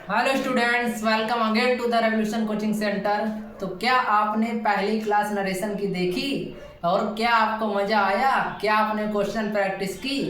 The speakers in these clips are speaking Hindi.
Hello students, welcome again to the Revolution Coaching Centre. तो क्या आपने पहली क्लास नरेशन की देखी और क्या आपको मज़ा आया? क्या आपने क्वेश्चन प्रैक्टिस की?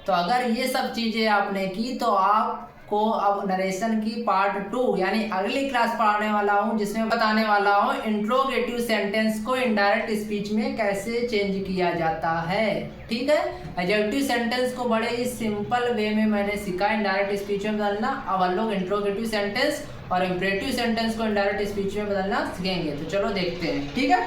तो अगर ये सब चीज़ें आपने की तो आपको अब नरेशन की पार्ट 2 यानी अगली क्लास पढ़ाने वाला हूँ, जिसमें बताने वाला हूँ इंट्रोगेटिव सेंटेंस को इनडायरेक्ट स्पीच में कैसे चेंज किया जाता है। ठीक है, एडजेक्टिव सेंटेंस को बड़े ही सिंपल वे में मैंने सिखाया इनडायरेक्ट स्पीच में बदलना। अब हम लोग इंट्रोगेटिव सेंटेंस और इंपरेटिव सेंटेंस को इनडायरेक्ट स्पीच में बदलना सीखेंगे। तो चलो देखते हैं। ठीक है,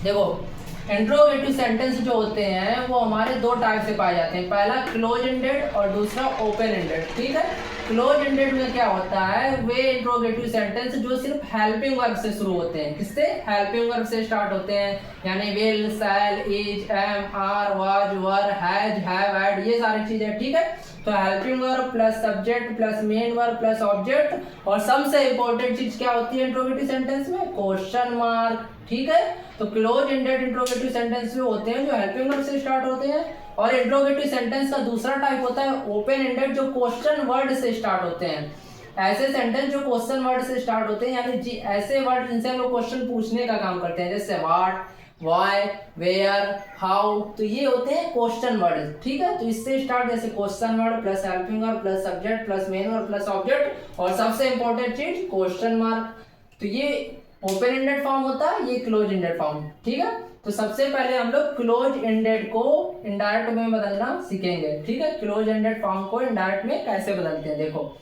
देखो इंट्रोगेटिव सेंटेंस जो होते हैं वो हमारे दो टाइप से पाए जाते हैं। पहला क्लोज एंडेड और दूसरा ओपन एंडेड। ठीक है, क्लोज एंडेड में क्या होता है, वे इंट्रोगेटिव सेंटेंस जो सिर्फ हेल्पिंग वर्ब से शुरू होते हैं। किससे? हेल्पिंग वर्ब से स्टार्ट होते हैं, यानी will, shall, is, am, are, was, were, has, have, had, ये सारी चीजें। ठीक है, तो helping verb plus subject plus main verb plus object, और सबसे इंपॉर्टेंट चीज क्या होती है इंट्रोगेटिव सेंटेंस में? Question mark. ठीक है, तो क्लोज एंडेड इंट्रोगेटिव सेंटेंस में होते हैं जो हेल्पिंग वर्ब से स्टार्ट होते हैं, और इंट्रोगेटिव सेंटेंस का दूसरा टाइप होता है ओपन एंडेड, जो क्वेश्चन वर्ड से स्टार्ट होते हैं। ऐसे सेंटेंस जो क्वेश्चन वर्ड से स्टार्ट होते हैं, यानी ऐसे वर्ड जिनसे हम लोग क्वेश्चन पूछने का काम करते हैं, जैसे व्हाट, वाई, वेयर, हाउ, तो ये होते हैं क्वेश्चन वर्ड। ठीक है, तो इससे स्टार्ट, जैसे question word plus helping verb plus subject plus main verb plus object, और सबसे इंपॉर्टेंट चीज क्वेश्चन मार्क। तो ये ओपन एंडेड फॉर्म होता है, ये क्लोज एंडेड फॉर्म। ठीक है, तो सबसे पहले हम लोग क्लोज एंडेड को इनडायरेक्ट में बदलना सीखेंगे। ठीक है, क्लोज एंडेड फॉर्म को इनडायरेक्ट में कैसे बदलते हैं, देखो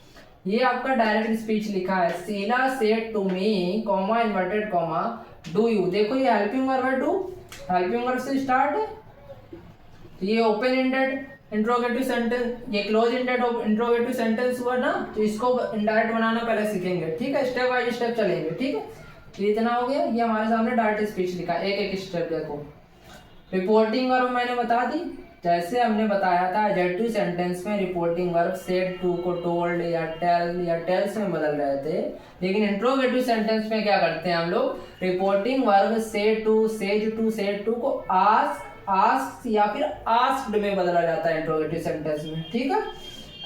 ये आपका डायरेक्ट स्पीच लिखा है, Sheela said to me, comma inverted comma, do you. देखो ये हेल्पिंग वर्ब है, डू हेल्पिंग वर्ब से स्टार्ट है। तो ये ओपन एंडेड इंट्रोगेटिव सेंटेंस, ये क्लोज एंडेड इंट्रोगेटिव सेंटेंस हुआ ना, तो इसको इनडायरेक्ट बनाना पहले सीखेंगे। ठीक है, स्टेप बाय स्टेप चलेंगे। ठीक है, तो इतना हो गया, ये हमारे सामने डायरेक्ट स्पीच लिखा है, एक एक स्टेप देखो। रिपोर्टिंग वर्ब मैंने बता दी, जैसे हमने बताया था एडजेक्टिव सेंटेंस में रिपोर्टिंग वर्ब सेड टू को टोल्ड या टेल्स में बदल रहे थे, लेकिन इंट्रोगेटिव सेंटेंस में क्या करते हैं हम लोग, reporting verb said to, said to को आस्क या फिर आस्क्ड में बदला जाता है इंट्रोगेटिव सेंटेंस में। ठीक है,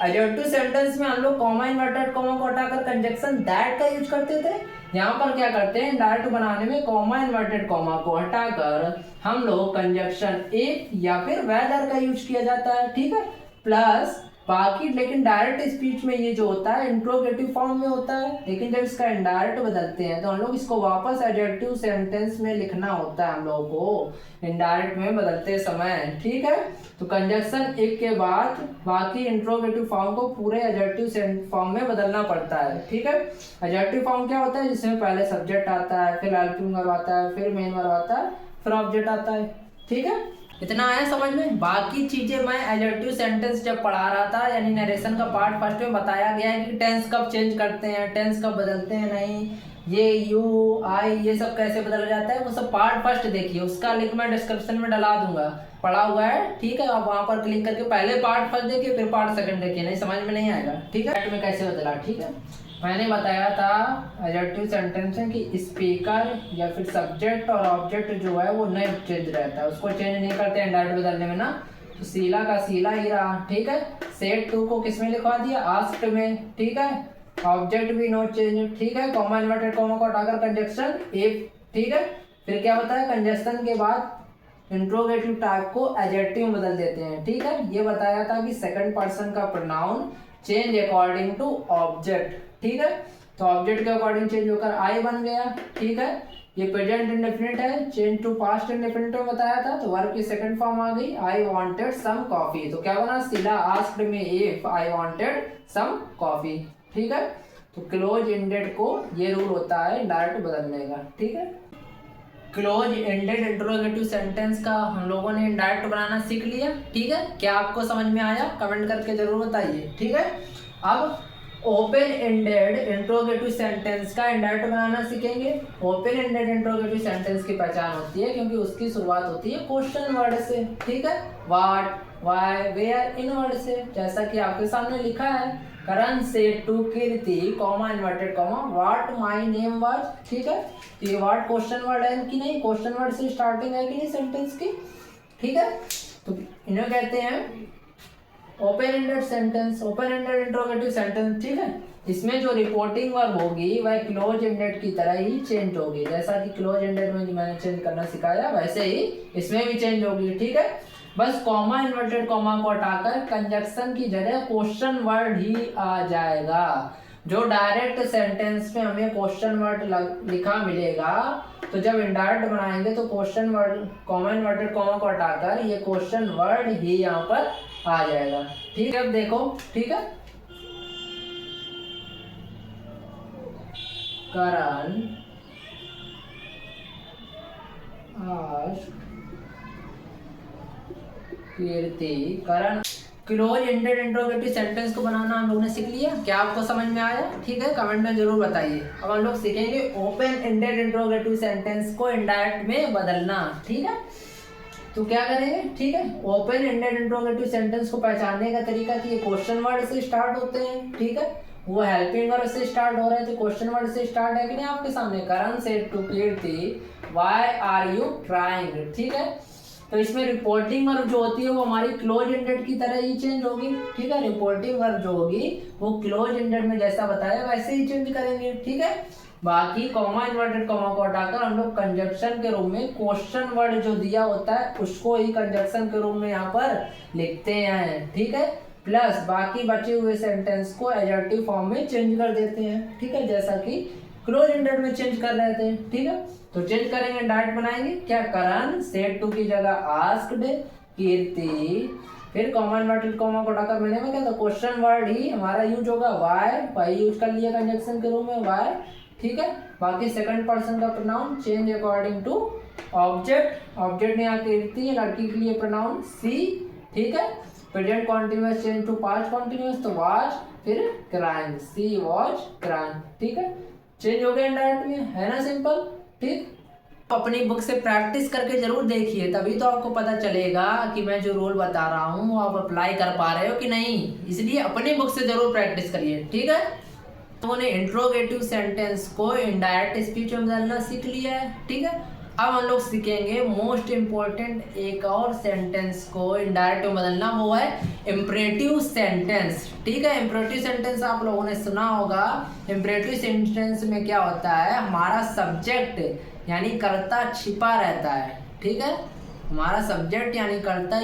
एडजेक्टिव सेंटेंस में हम लोग कॉमा इन्वर्टेड कॉमा को हटाकर कंजक्शन दैट का यूज करते थे। यहाँ पर क्या करते हैं, डायरेक्ट बनाने में कॉमा इन्वर्टेड कॉमा को हटाकर हम लोग कंजक्शन इफ या फिर वेदर का यूज किया जाता है। ठीक है, प्लस बाकी, लेकिन डायरेक्ट स्पीच में ये जो होता है इंट्रोगेटिव फॉर्म में होता है, लेकिन जब इसका इनडायरेक्ट बदलते हैं तो हम लोग इसको वापस एडजेक्टिव सेंटेंस में लिखना होता है हम लोगों को इनडायरेक्ट में बदलते समय। ठीक है, तो कंजक्शन इफ के बाद बाकी इंट्रोगेटिव फॉर्म को पूरे एडजेक्टिव फॉर्म में बदलना पड़ता है। ठीक है, एडजेक्टिव फॉर्म क्या होता है, जिसमें पहले सब्जेक्ट आता है, फिर हेल्पिंग वर्ब आता है, फिर मेन वर्ब आता है, फिर ऑब्जेक्ट आता है। ठीक है, इतना आया समझ में? बाकी चीजें मैं एडजेक्टिव सेंटेंस जब पढ़ा रहा था, यानी नरेशन का पार्ट फर्स्ट में बताया गया है कि टेंस कब चेंज करते हैं, टेंस कब बदलते हैं, नहीं ये यू आई ये सब कैसे बदल जाता है, वो सब पार्ट फर्स्ट देखिए, उसका लिंक मैं डिस्क्रिप्शन में डला दूंगा, पढ़ा हुआ है। ठीक है, आप वहां पर क्लिक करके पहले पार्ट फर्स्ट देखिए, फिर पार्ट सेकंड देखिए, नहीं समझ में नहीं आएगा। ठीक है, में कैसे बदला। ठीक है, मैंने बताया था एडजेक्टिव सेंटेंस में कि स्पीकर या फिर सब्जेक्ट और ऑब्जेक्ट जो है वो नहीं चेंज रहता है, उसको चेंज नहीं करते हैं डायरेक्ट बदलने में ना। तो शीला का शीला ही रहा। ठीक है, सेड टू को किस में लिखवा दिया, आस्क्ड में। ठीक है, ऑब्जेक्ट भी नो चेंज। ठीक है, कॉमा इन्वर्टेड कॉमा को हटाकर कंजक्शन इफ। ठीक है, फिर क्या बताया, कंजक्शन के बाद इंट्रोगेटिव टाइप को एडजेक्टिव में बदल देते हैं। ठीक है, ये बताया था कि सेकंड पर्सन का pronoun change according to object. ठीक है, तो ऑब्जेक्ट के अकॉर्डिंग चेंज होकर आई बन गया। ठीक है, ये प्रेजेंट इंडेफिनिट है, चेंज टू पास्ट इंडेफिनिट में बताया था, तो वर्ब की सेकंड फॉर्म आ गई, आई वांटेड सम कॉफी। तो क्या बना, Sheela asked me if I wanted some coffee. ठीक है, तो क्लोज एंडेड को ये रूल होता है डायरेक्ट बदलने का। ठीक है, क्लोज एंडेड इंट्रोगेटिव सेंटेंस का हम लोगों ने इनडायरेक्ट बनाना सीख लिया। ठीक है, क्या आपको समझ में आया? कमेंट करके जरूर बताइए। ठीक है, अब ओपन एंडेड इंट्रोगेटिव सेंटेंस का इनडायरेक्ट बनाना सीखेंगे। ओपन एंडेड इंट्रोगेटिव सेंटेंस की पहचान होती है क्योंकि उसकी शुरुआत होती है क्वेश्चन वर्ड से। ठीक है, व्हाट, व्हाई, वेयर, इन वर्ड से, जैसा कि आपके सामने लिखा है, Karan said to Kirti, comma inverted comma, what my name was. ठीक है, तो ये व्हाट क्वेश्चन वर्ड है कि नहीं, क्वेश्चन वर्ड से स्टार्टिंग है कि नहीं सेंटेंस की। ठीक है, तो इन्हें कहते हैं open ended sentence, open ended interrogative sentence. ठीक है, इसमें जो रिपोर्टिंग वर्ब होगी वह क्लोज एंडेड की तरह ही चेंज होगी, जैसा कि क्लोज एंडेड में मैंने चेंज करना सिखाया वैसे ही इसमें भी चेंज होगी। ठीक है, बस कॉमा इन्वर्टेड कॉमा को हटाकर कंजक्शन की जगह क्वेश्चन वर्ड ही आ जाएगा। जो डायरेक्ट सेंटेंस में हमें क्वेश्चन वर्ड लिखा मिलेगा, तो जब इनडायरेक्ट बनाएंगे तो question word comma inverted comma को हटाकर ये क्वेश्चन वर्ड ही यहाँ पर आ जाएगा। ठीक है, अब देखो, ठीक है, करण कीर्ति, करण क्लोज एंडेड इंट्रोगेटिव सेंटेंस को बनाना हम लोगों ने सीख लिया। क्या आपको समझ में आया? ठीक है, कमेंट में जरूर बताइए। अब हम लोग सीखेंगे ओपन एंडेड इंट्रोगेटिव सेंटेंस को इनडायरेक्ट में बदलना। ठीक है, तो क्या करेंगे? ठीक है, ओपन एंडेड इंट्रोगेटिव सेंटेंस को पहचानने का तरीका कि ये क्वेश्चन वर्ड से स्टार्ट होते हैं। ठीक है, वो हेल्पिंग वर्ड से स्टार्ट हो रहे थे, क्वेश्चन वर्ड से स्टार्ट है कि नहीं आपके सामने? Karan said to Kirti why are you trying. ठीक है, तो इसमें रिपोर्टिंग वर्ब जो होती है वो हमारी क्लोज एंडेड की तरह ही चेंज होगी। ठीक है, रिपोर्टिंग वर्ब जो होगी वो क्लोज एंडेड में जैसा बताया वैसे ही चेंज करेंगे। ठीक है, बाकी कॉमा इन्वर्टेड कॉमा को हटाकर हम लोग कंजक्शन के रूप में क्वेश्चन वर्ड जो दिया होता है उसको ही कंजक्शन के रूप में यहाँ पर लिखते हैं। ठीक है, प्लस बाकी बचे हुए सेंटेंस को एडजेक्टिव फॉर्म में चेंज कर देते हैं। ठीक है, जैसा कि क्लोज एंडेड में चेंज कर रहे थे। ठीक है, तो चेंज करेंगे, डायरेक्ट बनाएंगे। क्या? करण सेड टू की जगह आस्क्ड कीर्ति, फिर कॉमा इन्वर्टेड कॉमा को हटाकर मैंने में क्या था? क्वेश्चन वर्ड ही हमारा यूज होगा वाई यूज कर लिया कंजक्शन के रूप में वाई। ठीक है, बाकी सेकंड पर्सन का pronoun change according to object. Object ने यहाँ कीर्ति, लड़की के लिए प्रोनाउन सी। ठीक है, present continuous change to past continuous, तो वाज, फिर क्राइंग, सी वाज क्राइंग। ठीक है, चेंज हो गया इनडायरेक्ट में, है ना सिंपल। ठीक, अपनी बुक से प्रैक्टिस करके जरूर देखिए, तभी तो आपको पता चलेगा कि मैं जो रूल बता रहा हूँ वो आप अप्लाई कर पा रहे हो कि नहीं। इसलिए अपनी बुक से जरूर प्रैक्टिस करिए। ठीक है, तो उन्हें इंट्रोगेटिव सेंटेंस को इनडायरेक्ट स्पीच में बदलना सीख लिया है। ठीक है, अब हम लोग सीखेंगे मोस्ट इम्पोर्टेंट एक और सेंटेंस को इनडायरेक्ट में बदलना, वो है इम्परेटिव सेंटेंस। ठीक है, इम्परेटिव सेंटेंस आप लोगों ने सुना होगा। इम्परेटिव सेंटेंस में क्या होता है? हमारा सब्जेक्ट यानी कर्ता छिपा रहता है। ठीक है, हमारा सब्जेक्ट यानी कर्ता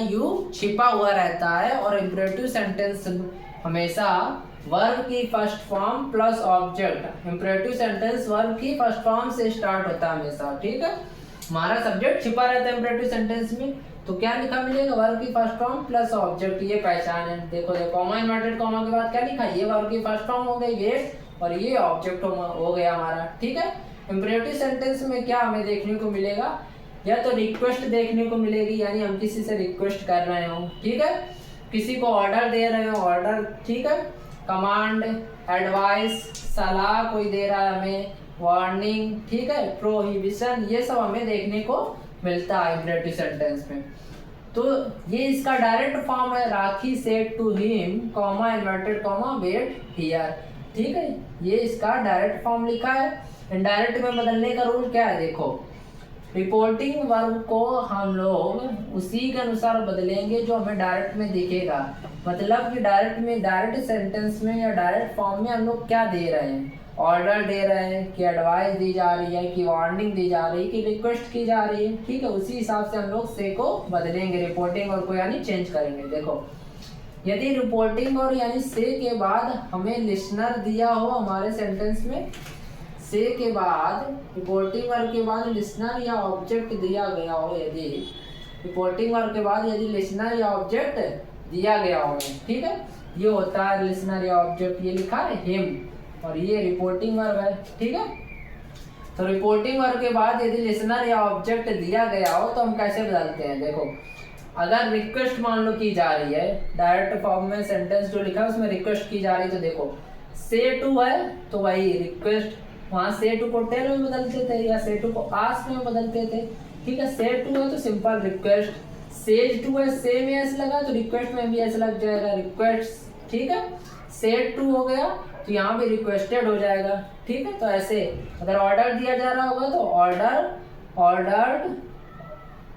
छिपा हुआ रहता है, और इम्परेटिव सेंटेंस हमेशा वर्ब की first form plus object. Imperative sentence verb की फर्स्ट फॉर्म से स्टार्ट होता है हमेशा। ठीक है, हमारा सब्जेक्ट छिपा रहता है इम्परेटिव सेंटेंस में, तो क्या लिखा मिलेगा? वर्ब की फर्स्ट फॉर्म प्लस ऑब्जेक्ट। ये पहचान है। देखो कॉमा इन्वर्टेड कॉमा के बाद क्या लिखा? ये वर्ब की फर्स्ट फॉर्म हो गई वेट, और ये ऑब्जेक्ट हो गया हमारा। ठीक है, इम्परेटिव सेंटेंस में क्या हमें देखने को मिलेगा? या तो रिक्वेस्ट देखने को मिलेगी, यानी हम किसी से रिक्वेस्ट कर रहे हो। ठीक है, किसी को ऑर्डर दे रहे हो, ऑर्डर। ठीक है, कमांड, एडवाइस, सलाह कोई दे रहा है हमें, वार्निंग। ठीक है, प्रोहिबिशन, ये सब हमें देखने को मिलता है इम्परेटिव सेंटेंस में। तो ये इसका डायरेक्ट फॉर्म है Rakhi said to him comma inverted comma wait here. ठीक है, ये इसका डायरेक्ट फॉर्म लिखा है। इनडायरेक्ट में बदलने का रूल क्या है? देखो, रिपोर्टिंग वर्ब को हम लोग उसी के अनुसार बदलेंगे जो हमें डायरेक्ट में दिखेगा। मतलब कि डायरेक्ट में, डायरेक्ट सेंटेंस में या डायरेक्ट फॉर्म में हम लोग क्या दे रहे हैं? ऑर्डर दे रहे हैं, कि एडवाइस दी जा रही है, कि वार्निंग दी जा रही है, कि रिक्वेस्ट की जा रही है। ठीक है, उसी हिसाब से हम लोग से को बदलेंगे, रिपोर्टिंग वर्ब को यानी चेंज करेंगे। देखो, यदि रिपोर्टिंग और यानी से के बाद हमें लिसनर दिया हो हमारे सेंटेंस में, से के बाद रिपोर्टिंग वर्ब के बाद लिसनर या ऑब्जेक्ट दिया गया हो, यदि रिपोर्टिंग वर्ब के बाद यदि लिसनर या ऑब्जेक्ट दिया गया हो, ठीक है, ये होता है लिसनर या ऑब्जेक्ट। ये लिखा है हिम, और ये रिपोर्टिंग वर्ब है। ठीक है, तो रिपोर्टिंग वर्ब के बाद यदि लिसनर या ऑब्जेक्ट दिया गया हो तो हम कैसे बदलते हैं? देखो, अगर रिक्वेस्ट मान लो की जा रही है, डायरेक्ट फॉर्म में सेंटेंस जो लिखा है उसमें रिक्वेस्ट की जा रही है, तो देखो से टू है तो वही रिक्वेस्ट, वहाँ से टू को टेल में बदलते थे या से टू को आस्क में बदलते थे। ठीक है, से टू है तो सिंपल रिक्वेस्ट, सेज टू है से में एस लगा तो रिक्वेस्ट में भी एस लग जाएगा, रिक्वेस्ट। ठीक है, सेड टू हो गया तो यहाँ भी रिक्वेस्टेड हो जाएगा। ठीक है, तो ऐसे अगर ऑर्डर दिया जा रहा होगा तो ऑर्डर, ऑर्डर्ड।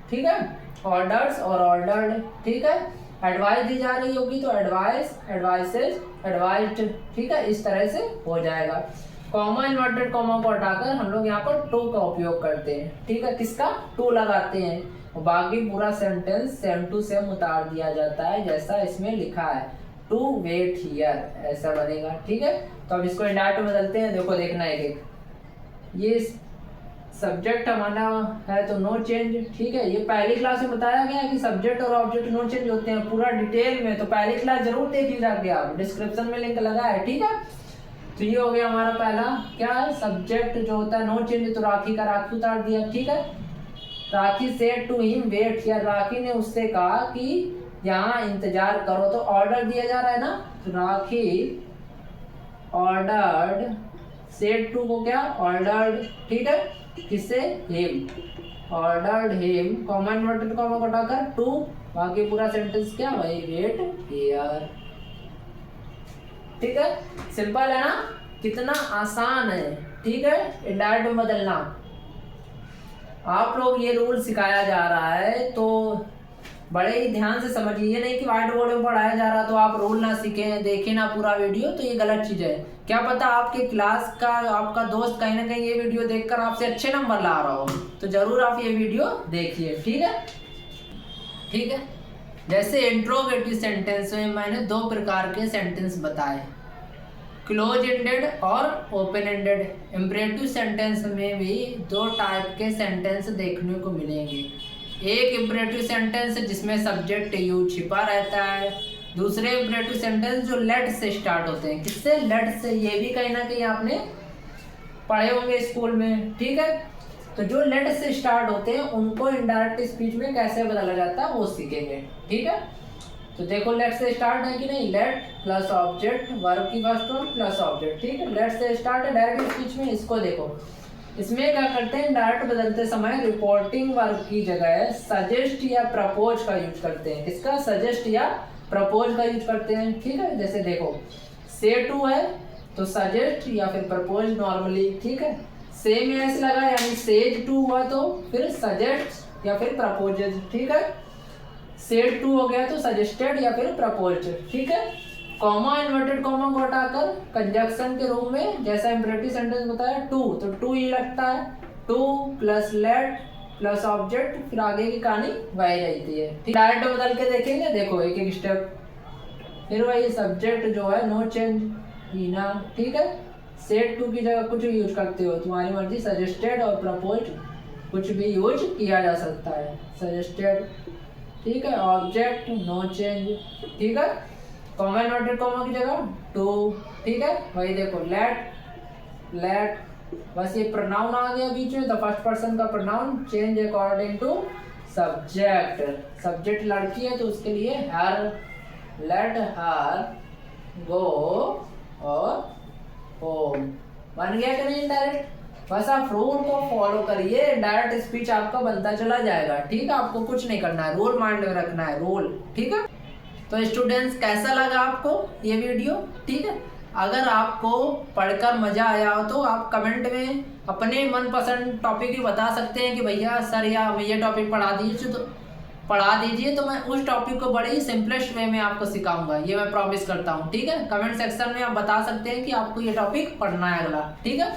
ठीक है, ऑर्डर्स और ऑर्डर्ड। ठीक है, एडवाइस दी जा रही होगी तो एडवाइस, एडवाइसेज, एडवाइस्ड, ठीक है, इस तरह से हो जाएगा। कॉमा इन्वर्टेड कॉमा को हटाकर हम लोग यहाँ पर टू का उपयोग करते हैं, ठीक है, किसका, टू लगाते हैं, और बाकी पूरा सेंटेंस सेम टू सेम उतार दिया जाता है जैसा इसमें लिखा है, टू वेट हियर, ऐसा बनेगा, ठीक है। तो अब इसको इंडायरेक्ट में बदलते हैं, देखो देखना एक एक। ये सब्जेक्ट हमारा है तो नो चेंज, ठीक है, ये पहली क्लास में बताया गया है कि सब्जेक्ट और ऑब्जेक्ट नो चेंज होते हैं पूरा डिटेल में, तो पहली क्लास जरूर देख लीजिए आप, डिस्क्रिप्शन में लिंक लगा है, ठीक है। तो ये हो गया हमारा पहला, क्या है, सब्जेक्ट जो होता है नो चेंज, तो राखी का राखी उतार दिया, ठीक है। Rakhi said to him wait here, Rakhi ने उससे कहा कि यहाँ इंतजार करो, तो ऑर्डर दिया जा रहा है ना, तो राखी ऑर्डर्ड सेड टू को क्या, ऑर्डर्ड, ठीक है, किससे, him, ordered him, comma inverted comma को हटाकर टू, बाकी पूरा सेंटेंस क्या, वही वेट हियर, ठीक है। सिंपल है ना, कितना आसान है, ठीक है, इंडायरेक्ट में बदलना। आप लोग ये रूल सिखाया जा रहा है तो बड़े ही ध्यान से समझिए, ये नहीं कि व्हाइट बोर्ड में पढ़ाया जा रहा तो आप रूल ना सीखें, देखें ना पूरा वीडियो, तो ये गलत चीज़ है। क्या पता आपके क्लास का आपका दोस्त कहीं ना कहीं ये वीडियो देखकर आपसे अच्छे नंबर ला रहा हो, तो जरूर आप ये वीडियो देखिए, ठीक है, ठीक है। जैसे इंट्रोगेटिव सेंटेंस में मैंने दो प्रकार के सेंटेंस बताए, क्लोज एंडेड और ओपन एंडेड। इम्परेटिव सेंटेंस में भी दो टाइप के सेंटेंस देखने को मिलेंगे, एक इम्परेटिव सेंटेंस जिसमें सब्जेक्ट यू छिपा रहता है, दूसरे इम्परेटिव सेंटेंस जो लेट से स्टार्ट होते हैं, किससे, लेट से, ये भी कहीं ना कहीं आपने पढ़े होंगे स्कूल में, ठीक है। तो जो लेट से स्टार्ट होते हैं उनको इनडायरेक्ट स्पीच में कैसे बदला जाता है वो सीखेंगे, ठीक है। तो देखो लेट से स्टार्ट है कि नहीं, लेट प्लस ऑब्जेक्ट, वर्ब की फर्स्ट फॉर्म प्लस ऑब्जेक्ट, ठीक है, लेट से स्टार्ट है डायरेक्ट स्पीच में, इसको देखो, इसमें क्या करते हैं, डायरेक्ट बदलते समय रिपोर्टिंग वर्ब की जगह सजेस्ट या प्रपोज का यूज करते हैं, किसका, सजेस्ट या प्रपोज का यूज करते हैं, ठीक है। जैसे देखो से टू है तो सजेस्ट या फिर प्रपोज नॉर्मली, ठीक है, सेम एस लगा यानी सेज टू हुआ तो फिर सजेस्ट या फिर प्रपोजेज, ठीक है, सेड टू हो गया तो सजेस्टेड या फिर प्रपोज्ड, ठीक है। कॉमा इन्वर्टेड कॉमा को हटाकर कंजक्शन के रूप में जैसा इम्परेटिव सेंटेंस बताया टू, तो टू ही लगता है, two plus late plus object, फिर आगे की कहानी वही रहती है, ठीक। डायरेक्ट बदल के देखेंगे, देखो एक एक स्टेप, फिर वही सब्जेक्ट जो है नो चेंज हीना, ठीक है, सेड टू की जगह कुछ भी यूज करते हो तुम्हारी मर्जी, सजेस्टेड और प्रपोज्ड कुछ भी यूज किया जा सकता है, सजेस्टेड, ठीक है, ऑब्जेक्ट नो चेंज, ठीक है, कॉमा इन्वर्टेड कॉमा की जगह टू, ठीक है, वही देखो लेट, लेट, बस ये प्रोनाउन आ गया बीच में, तो फर्स्ट पर्सन का pronoun change according to subject, subject लड़की है तो उसके लिए हर, लेट हर गो और होम, बन गया कि नहीं डायरेक्ट। बस आप रूल को फॉलो करिए, डायरेक्ट स्पीच आपका बनता चला जाएगा, ठीक है, आपको कुछ नहीं करना है, रूल माइंड में रखना है, रूल, ठीक है। तो स्टूडेंट्स कैसा लगा आपको ये वीडियो, ठीक है, अगर आपको पढ़कर मजा आया हो तो आप कमेंट में अपने मनपसंद टॉपिक भी बता सकते हैं कि भैया सर या ये टॉपिक पढ़ा दीजिए, तो मैं उस टॉपिक को बड़े ही सिंपलेस्ट वे में आपको सिखाऊंगा, ये मैं प्रॉमिस करता हूँ, ठीक है। कमेंट सेक्शन में आप बता सकते हैं कि आपको ये टॉपिक पढ़ना है अगला, ठीक है।